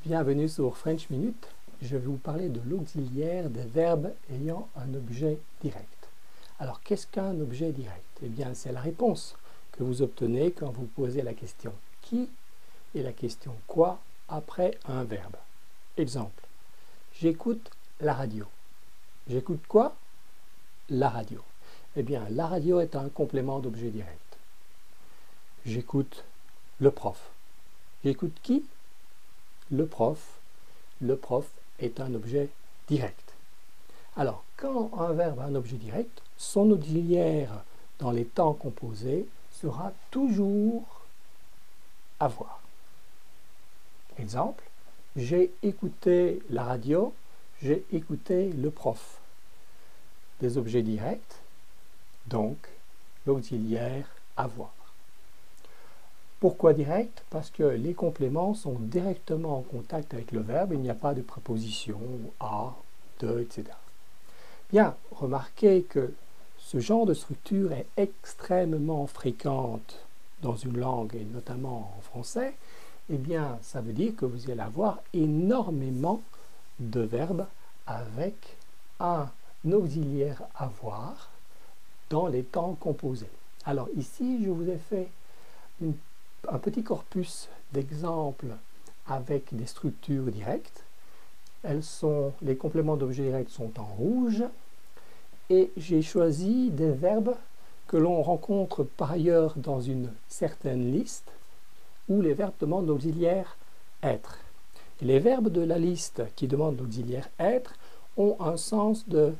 Bienvenue sur French Minute. Je vais vous parler de l'auxiliaire des verbes ayant un objet direct. Alors, qu'est-ce qu'un objet direct? Eh bien, c'est la réponse que vous obtenez quand vous posez la question « qui » et la question « quoi » après un verbe. Exemple, j'écoute la radio. J'écoute quoi? La radio. Eh bien, la radio est un complément d'objet direct. J'écoute le prof. J'écoute qui? Le prof. Le prof est un objet direct. Alors, quand un verbe a un objet direct, son auxiliaire dans les temps composés sera toujours avoir. Exemple, j'ai écouté la radio, j'ai écouté le prof. Des objets directs, donc l'auxiliaire avoir. Pourquoi direct? Parce que les compléments sont directement en contact avec le verbe, il n'y a pas de préposition à, de, etc. Bien, remarquez que ce genre de structure est extrêmement fréquente dans une langue, et notamment en français. Eh bien, ça veut dire que vous allez avoir énormément de verbes avec un auxiliaire avoir dans les temps composés. Alors ici, je vous ai fait un petit corpus d'exemples avec des structures directes. Les compléments d'objets directs sont en rouge et j'ai choisi des verbes que l'on rencontre par ailleurs dans une certaine liste où les verbes demandent l'auxiliaire être. Et les verbes de la liste qui demandent l'auxiliaire être ont un sens de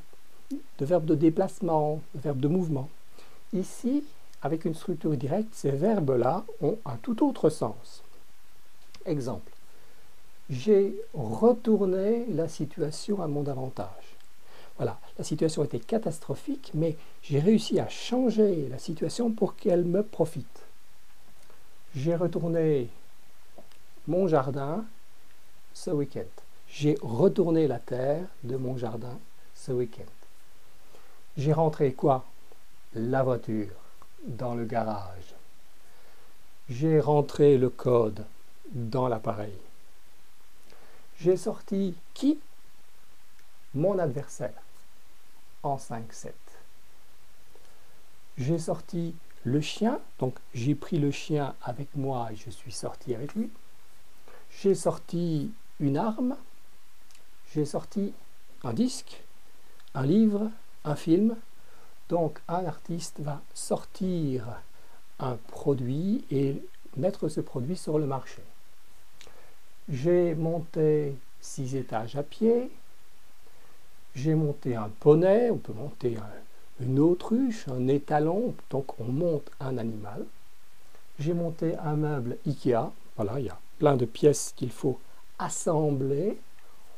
verbe de déplacement, de verbe de mouvement. Ici, avec une structure directe, ces verbes-là ont un tout autre sens. Exemple, j'ai retourné la situation à mon avantage. Voilà, la situation était catastrophique, mais j'ai réussi à changer la situation pour qu'elle me profite. J'ai retourné mon jardin ce week-end. J'ai retourné la terre de mon jardin ce week-end. J'ai rentré quoi? La voiture dans le garage. J'ai rentré le code dans l'appareil. J'ai sorti qui? Mon adversaire en 5-7. J'ai sorti le chien, donc j'ai pris le chien avec moi et je suis sorti avec lui. J'ai sorti une arme. J'ai sorti un disque, un livre, un film. Donc, un artiste va sortir un produit et mettre ce produit sur le marché. J'ai monté 6 étages à pied. J'ai monté un poney. On peut monter une autruche, un étalon. Donc, on monte un animal. J'ai monté un meuble Ikea. Voilà, il y a plein de pièces qu'il faut assembler.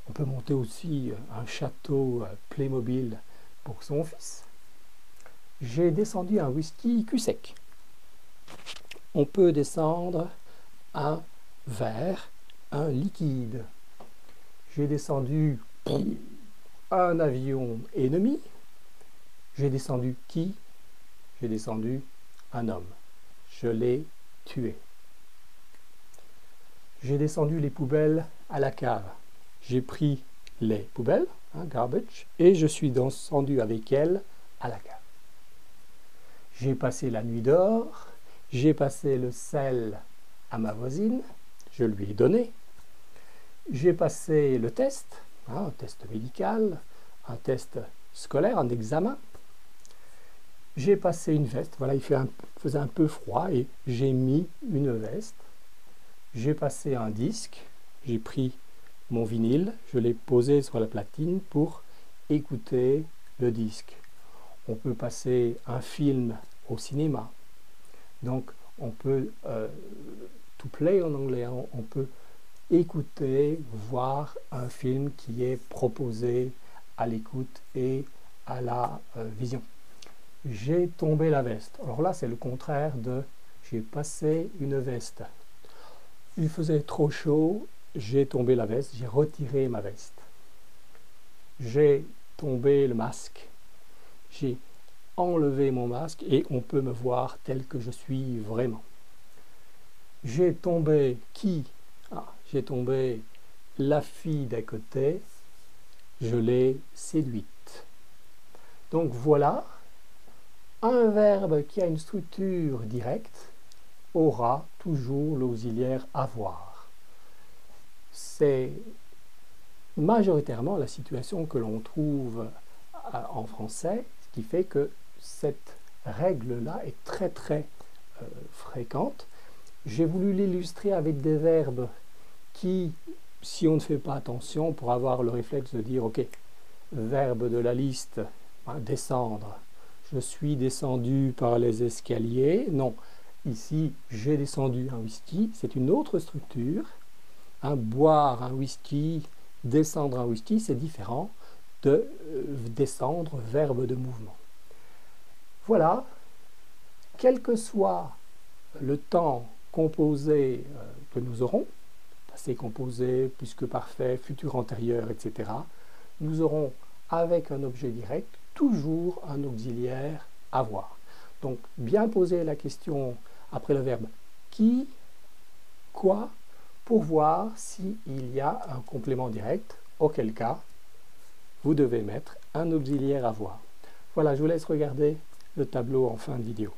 On peut monter aussi un château Playmobil pour son fils. J'ai descendu un whisky cul sec. On peut descendre un verre, un liquide. J'ai descendu un avion ennemi. J'ai descendu qui? J'ai descendu un homme. Je l'ai tué. J'ai descendu les poubelles à la cave. J'ai pris les poubelles, garbage, et je suis descendu avec elles à la cave. J'ai passé la nuit dehors, j'ai passé le sel à ma voisine, je lui ai donné. J'ai passé le test, un test médical, un test scolaire, un examen. J'ai passé une veste, voilà, il faisait un peu froid et j'ai mis une veste. J'ai passé un disque, j'ai pris mon vinyle, je l'ai posé sur la platine pour écouter le disque. On peut passer un film au cinéma. Donc, on peut, to play en anglais, on peut écouter, voir un film qui est proposé à l'écoute et à la vision. J'ai tombé la veste. Alors là, c'est le contraire de j'ai passé une veste. Il faisait trop chaud, j'ai tombé la veste, j'ai retiré ma veste. J'ai tombé le masque. J'ai enlevé mon masque et on peut me voir tel que je suis vraiment. J'ai tombé qui? J'ai tombé la fille d'à côté, je l'ai séduite. Donc voilà, un verbe qui a une structure directe aura toujours l'auxiliaire avoir. C'est majoritairement la situation que l'on trouve en français, ce qui fait que cette règle-là est très fréquente. J'ai voulu l'illustrer avec des verbes qui, si on ne fait pas attention, pour avoir le réflexe de dire, ok, verbe de la liste, descendre, je suis descendu par les escaliers, non, ici j'ai descendu un whisky, c'est une autre structure, boire un whisky, descendre un whisky, c'est différent de descendre, verbe de mouvement. Voilà, quel que soit le temps composé que nous aurons, passé composé, plus que parfait, futur antérieur, etc., nous aurons avec un objet direct toujours un auxiliaire avoir. Donc bien poser la question après le verbe qui, quoi, pour voir s'il y a un complément direct, auquel cas vous devez mettre un auxiliaire avoir. Voilà, je vous laisse regarder le tableau en fin de vidéo.